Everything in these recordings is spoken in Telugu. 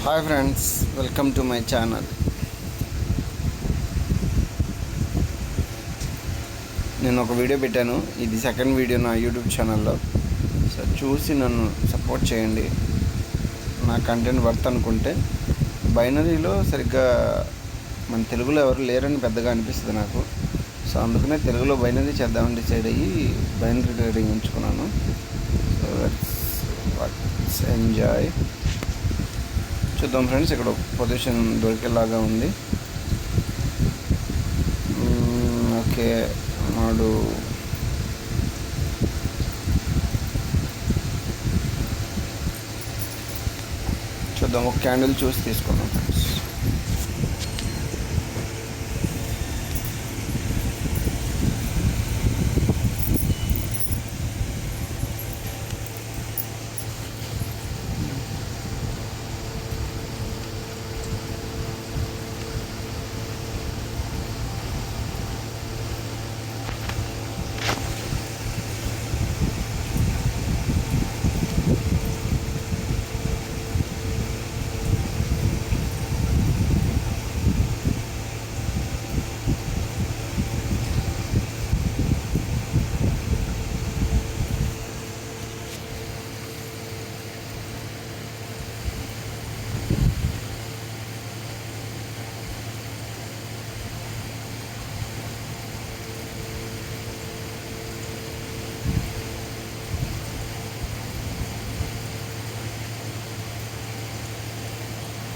Hi friends, welcome to my channel. నేను ఒక వీడియో పెట్టాను. ఇది సెకండ్ వీడియో నా యూట్యూబ్ ఛానల్లో. సో చూసి నన్ను సపోర్ట్ చేయండి. నా కంటెంట్ వర్త్ అనుకుంటే. బైనరీలో సరిగ్గా మన తెలుగులో ఎవరు లేరని పెద్దగా అనిపిస్తుంది నాకు. సో అందుకనే తెలుగులో బైనరీ చేద్దామని డిసైడ్ అయ్యి బైనరీ ట్రేడింగ్ ఎంచుకున్నాను. So let's enjoy. చూద్దాం ఫ్రెండ్స్, ఇక్కడ పొజిషన్ దొరికేలాగా ఉంది. ఓకే, వాడు చూద్దాం. ఒక క్యాండిల్ చూసి తీసుకున్నాం ఫ్రెండ్స్.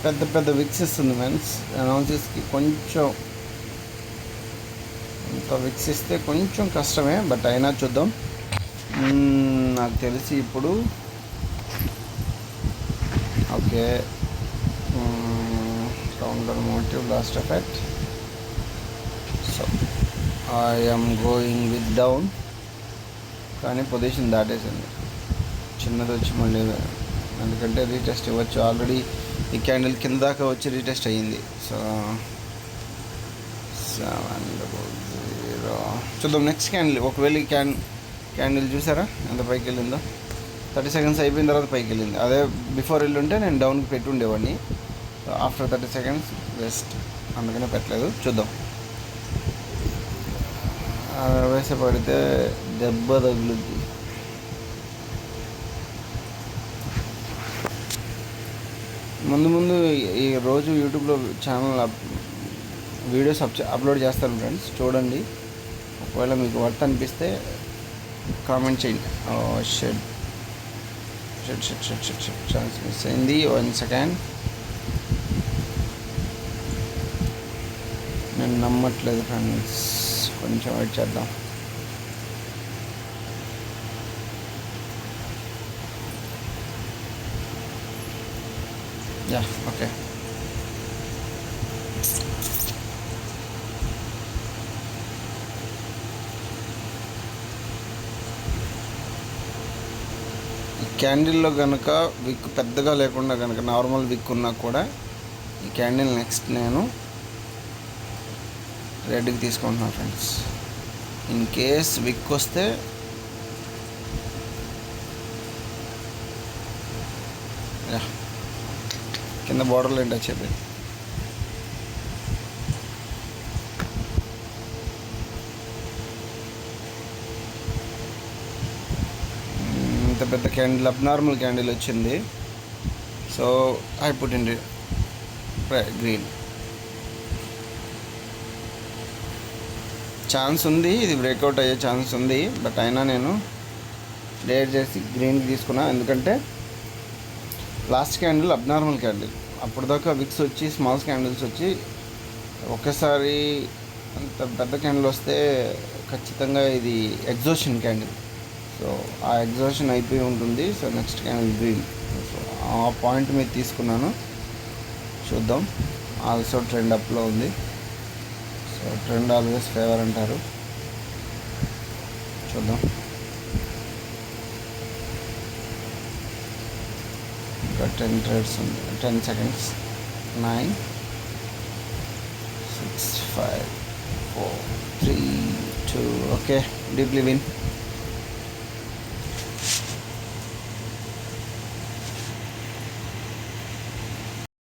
పెద్ద పెద్ద విక్స్ ఇస్తుంది మెన్స్. అనౌన్సెస్కి కొంచెం ఇంత విక్స్ ఇస్తే కొంచెం కష్టమే, బట్ అయినా చూద్దాం. నాకు తెలిసి ఇప్పుడు okay, counter motive last effect. So I'm going with down, కానీ పొజిషన్ దాటేసింది. చిన్నది వచ్చి మళ్ళీ, ఎందుకంటే రీటెస్ట్ ఇవ్వచ్చు. ఆల్రెడీ ఈ క్యాండిల్ కింద దాకా వచ్చి రీటెస్ట్ అయ్యింది. సో 700 చూద్దాం. నెక్స్ట్ క్యాండిల్, ఒకవేళ ఈ క్యాండిల్ చూసారా ఎంత పైకి వెళ్ళిందో. 30 సెకండ్స్ అయిపోయిన తర్వాత పైకి వెళ్ళింది. అదే బిఫోర్ వెళ్ళుంటే నేను డౌన్కి పెట్టి ఉండేవాడిని. సో ఆఫ్టర్ 30 సెకండ్స్ వేస్ట్, అందుకనే పెట్టలేదు. చూద్దాం. వేసే పడితే దెబ్బ తగులుద్ది. ముందు ఈ రోజు యూట్యూబ్లో ఛానల్ వీడియోస్ అప్లోడ్ చేస్తాను ఫ్రెండ్స్, చూడండి. ఒకవేళ మీకు వర్త్ అనిపిస్తే కామెంట్ చేయండి. షెడ్ ఛాన్స్ మిస్ అయింది. 1 సెకండ్, నేను నమ్మట్లేదు ఫ్రెండ్స్. కొంచెం వెయిట్ చేద్దాం. యా ఓకే, ఈ క్యాండిల్లో కనుక విక్ పెద్దగా లేకుండా కనుక నార్మల్ విక్ ఉన్నా కూడా ఈ క్యాండిల్ నెక్స్ట్ నేను రెడ్కి తీసుకుంటున్నాను ఫ్రెండ్స్. ఇన్ కేస్ విక్ వస్తే యా కింద బార్డర్లో ఏంటి వచ్చేది. ఇంత పెద్ద క్యాండిల్, అబ్నార్మల్ క్యాండిల్ వచ్చింది. So I put in green. Chance ఉంది, ఇది బ్రేక్అవుట్ అయ్యే ఛాన్స్ ఉంది, బట్ అయినా నేను డేర్ చేసి గ్రీన్కి తీసుకున్నా. ఎందుకంటే లాస్ట్ క్యాండిల్ అబ్నార్మల్ క్యాండిల్, అప్పటిదాకా విక్స్ వచ్చి స్మాల్ క్యాండిల్స్ వచ్చి ఒకేసారి అంత పెద్ద క్యాండిల్ వస్తే ఖచ్చితంగా ఇది ఎగ్జాషన్ క్యాండిల్. సో ఆ ఎగ్జాషన్ అయిపోయి ఉంటుంది. So next candle green. So ఆ పాయింట్ మీద తీసుకున్నాను. చూద్దాం. ఆల్సో ట్రెండ్ అప్లో ఉంది. సో ట్రెండ్ ఆల్వేస్ ఫేవర్ అంటారు. చూద్దాం. ఇంకా 10 ట్రేడ్స్ ఉంది. 10 సెకండ్స్. 9 6 5 4 3 2 okay, deeply win.